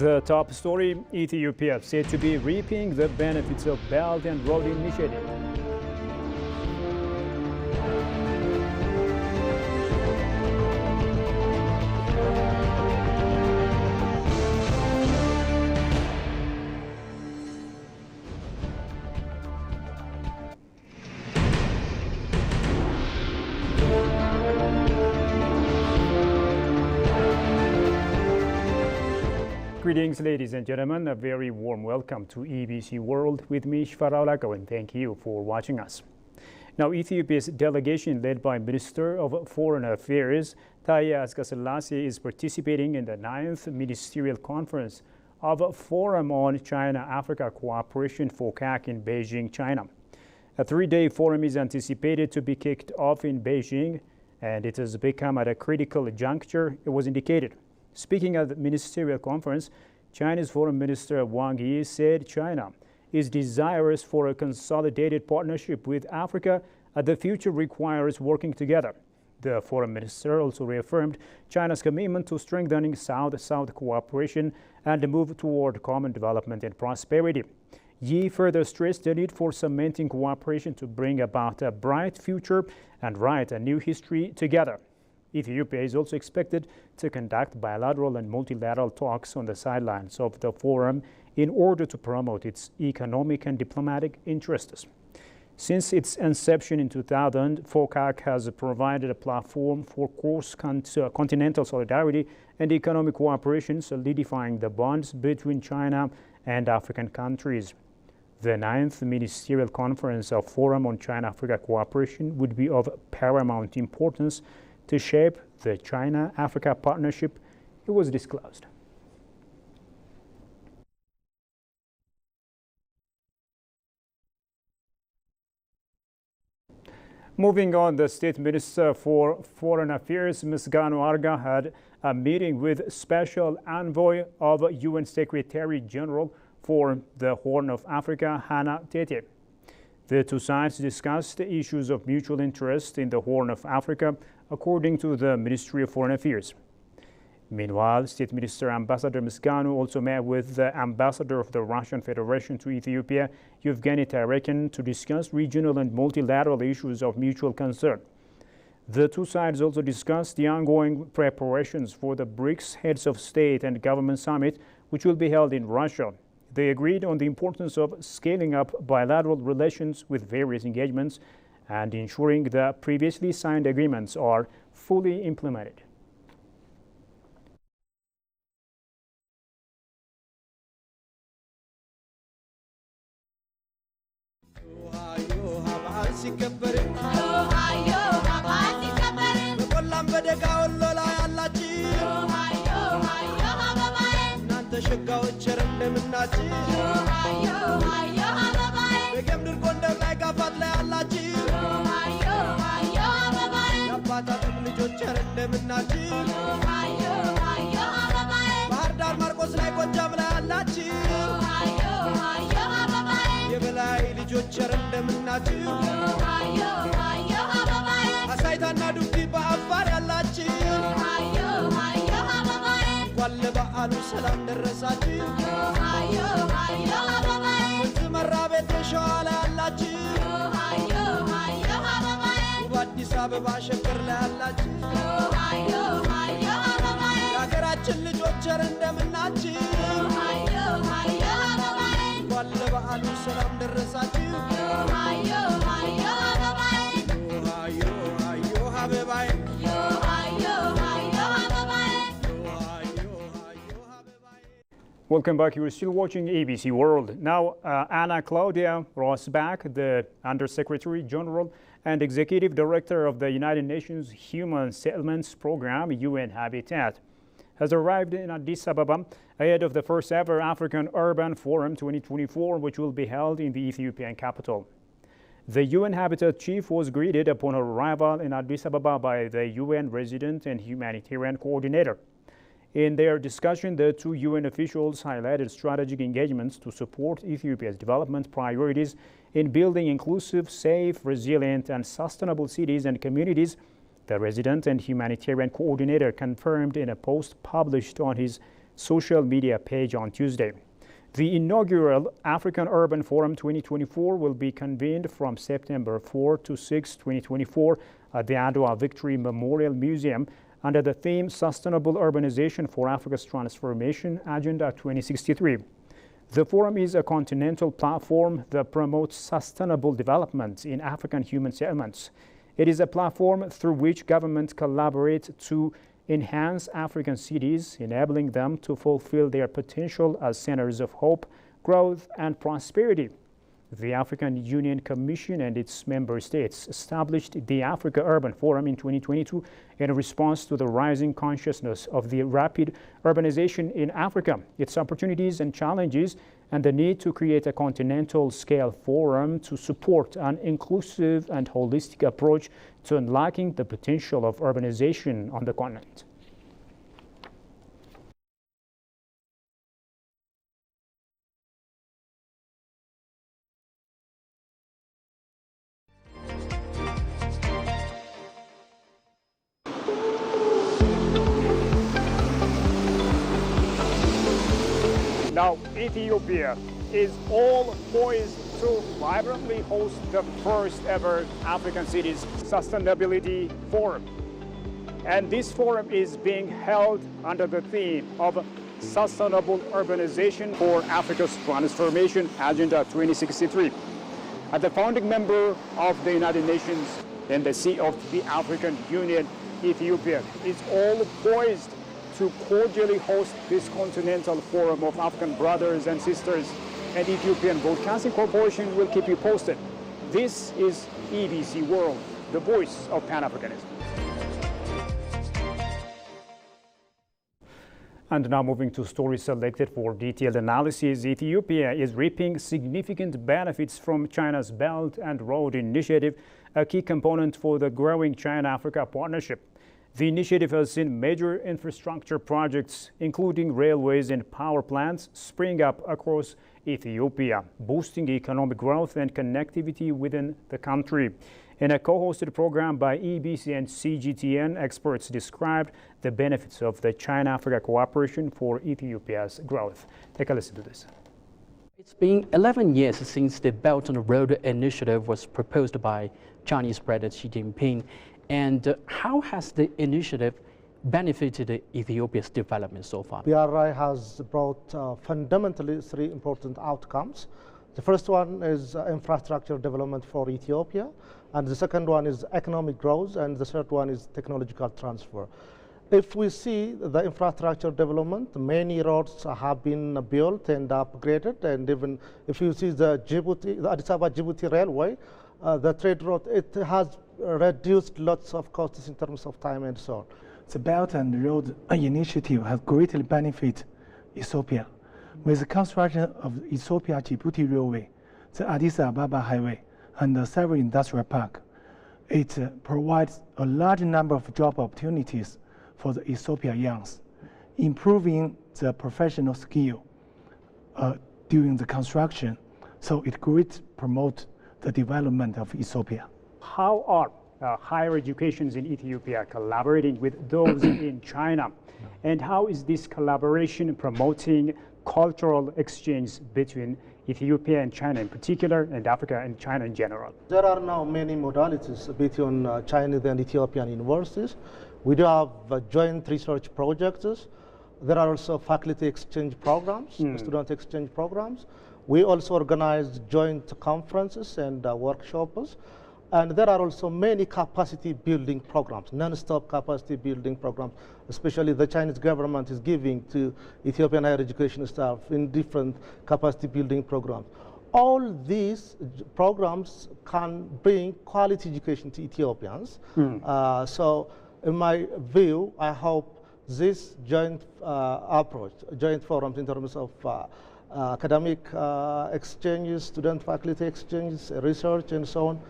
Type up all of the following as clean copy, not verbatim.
The top story: Ethiopia said to be reaping the benefits of Belt and Road Initiative. Greetings, ladies and gentlemen. A very warm welcome to EBC World with me, Shfarao Lako, and thank you for watching us. Now, Ethiopia's delegation, led by Minister of Foreign Affairs Taye Asqassalasie, is participating in the 9th Ministerial Conference of Forum on China-Africa Cooperation (FOCAC) in Beijing, China. A three-day forum is anticipated to be kicked off in Beijing, and it has become at a critical juncture, it was indicated. Speaking at the ministerial conference, China's Foreign Minister Wang Yi said China is desirous for a consolidated partnership with Africa, and the future requires working together. The Foreign Minister also reaffirmed China's commitment to strengthening South-South cooperation and the move toward common development and prosperity. Yi further stressed the need for cementing cooperation to bring about a bright future and write a new history together. Ethiopia is also expected to conduct bilateral and multilateral talks on the sidelines of the forum in order to promote its economic and diplomatic interests. Since its inception in 2000, FOCAC has provided a platform for cross-continental solidarity and economic cooperation, solidifying the bonds between China and African countries. The 9th Ministerial Conference of Forum on China-Africa Cooperation would be of paramount importance to shape the China-Africa partnership, it was disclosed. Moving on, the State Minister for Foreign Affairs, Misganu Arga, had a meeting with Special Envoy of UN Secretary General for the Horn of Africa, Hannah Tete. The two sides discussed the issues of mutual interest in the Horn of Africa, according to the Ministry of Foreign Affairs. Meanwhile, State Minister Ambassador Misganu also met with the Ambassador of the Russian Federation to Ethiopia, Yevgeny Terekin, to discuss regional and multilateral issues of mutual concern. The two sides also discussed the ongoing preparations for the BRICS Heads of State and Government Summit, which will be held in Russia. They agreed on the importance of scaling up bilateral relations with various engagements and ensuring the previously signed agreements are fully implemented. Welcome back. You are still watching ABC World. Now, Anna Claudia Rosbach, the Undersecretary General and Executive Director of the United Nations Human Settlements Program, UN Habitat, has arrived in Addis Ababa ahead of the first ever African Urban Forum 2024, which will be held in the Ethiopian capital. The UN Habitat chief was greeted upon arrival in Addis Ababa by the UN resident and humanitarian coordinator. In their discussion, the two UN officials highlighted strategic engagements to support Ethiopia's development priorities in building inclusive, safe, resilient, and sustainable cities and communities. The resident and humanitarian coordinator confirmed in a post published on his social media page on Tuesday. The inaugural African Urban Forum 2024 will be convened from September 4 to 6, 2024 at the Adwa Victory Memorial Museum under the theme Sustainable Urbanization for Africa's Transformation Agenda 2063. The forum is a continental platform that promotes sustainable development in African human settlements. It is a platform through which governments collaborate to enhance African cities, enabling them to fulfill their potential as centers of hope, growth, and prosperity. The African Union Commission and its member states established the Africa Urban Forum in 2022 in response to the rising consciousness of the rapid urbanization in Africa, its opportunities and challenges, and the need to create a continental-scale forum to support an inclusive and holistic approach to unlocking the potential of urbanization on the continent. Now, Ethiopia is all poised to vibrantly host the first ever African Cities Sustainability Forum. And this forum is being held under the theme of Sustainable Urbanization for Africa's Transformation Agenda 2063. As the founding member of the United Nations and the seat of the African Union, Ethiopia is all poised to cordially host this continental forum of African brothers and sisters, and Ethiopian Broadcasting Corporation will keep you posted. This is EBC World, the voice of Pan-Africanism. And now moving to stories selected for detailed analysis, Ethiopia is reaping significant benefits from China's Belt and Road Initiative, a key component for the growing China-Africa partnership. The initiative has seen major infrastructure projects, including railways and power plants, spring up across Ethiopia, boosting economic growth and connectivity within the country. In a co-hosted program by EBC and CGTN, experts described the benefits of the China-Africa cooperation for Ethiopia's growth. Take a listen to this. It's been 11 years since the Belt and Road Initiative was proposed by Chinese President Xi Jinping. And how has the initiative benefited Ethiopia's development so far? BRI has brought fundamentally three important outcomes. The first one is infrastructure development for Ethiopia, and the second one is economic growth, and the third one is technological transfer. If we see the infrastructure development, many roads have been built and upgraded, and even if you see the Addis Ababa-Djibouti railway, the trade road, it has reduced lots of costs in terms of time and so on. The Belt and Road Initiative has greatly benefited Ethiopia. With the construction of the Ethiopia-Djibouti Railway, the Addis Ababa Highway, and the several industrial parks, it provides a large number of job opportunities for the Ethiopian youths, improving the professional skill during the construction, so it greatly promotes the development of Ethiopia. How are higher educations in Ethiopia collaborating with those in China? And how is this collaboration promoting cultural exchange between Ethiopia and China in particular, and Africa and China in general? There are now many modalities between Chinese and Ethiopian universities. We do have joint research projects. There are also faculty exchange programs, student exchange programs. We also organize joint conferences and workshops. And there are also many capacity building programs, non-stop capacity building programs, especially the Chinese government is giving to Ethiopian higher education staff in different capacity building programs. All these programs can bring quality education to Ethiopians. So in my view, I hope this joint approach, joint forums in terms of academic exchanges, student faculty exchanges, research and so on,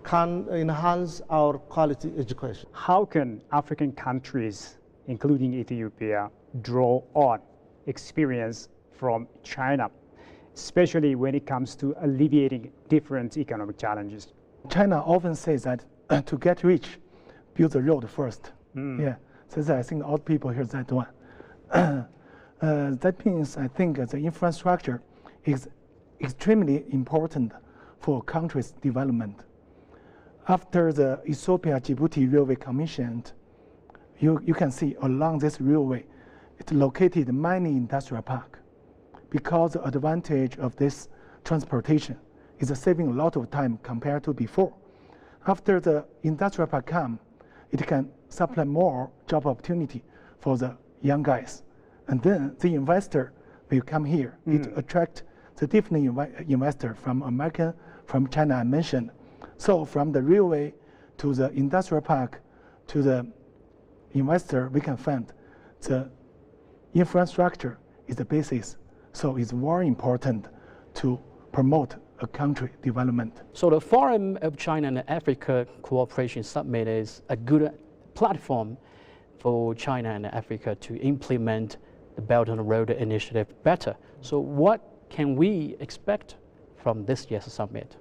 can enhance our quality education. How can African countries, including Ethiopia, draw on experience from China, especially when it comes to alleviating different economic challenges? China often says that to get rich, build the road first. Yeah, so I think all people hear that one. That means I think the infrastructure is extremely important for country's development. After the Ethiopia-Djibouti Railway commissioned, you can see along this railway, it located many industrial parks. Because the advantage of this transportation is saving a lot of time compared to before. After the industrial park come, it can supply more job opportunity for the young guys. And then the investor will come here. It attract the different investor from America, from China I mentioned. So from the railway to the industrial park to the investor, we can find the infrastructure is the basis. So it's very important to promote a country development. So the Forum of China and Africa Cooperation Summit is a good platform for China and Africa to implement the Belt and Road Initiative better. So what can we expect from this year's summit?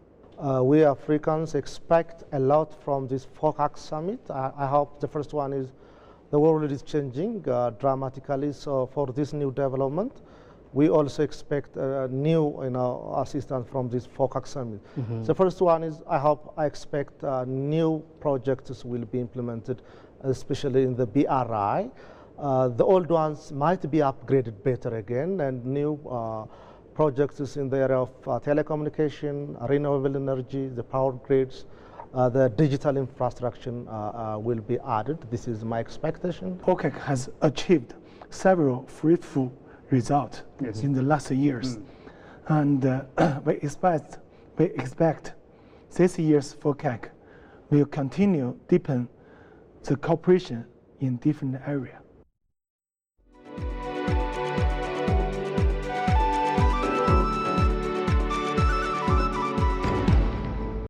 We Africans expect a lot from this FOCAC summit. I hope the first one is the world is changing dramatically. So for this new development, we also expect new assistance from this FOCAC summit. The first one is I expect new projects will be implemented, especially in the BRI. The old ones might be upgraded better again, and new projects in the area of telecommunication, renewable energy, the power grids, the digital infrastructure will be added. This is my expectation. FOCAC has achieved several fruitful results in the last years. And we expect this year's FOCAC will continue deepen the cooperation in different areas.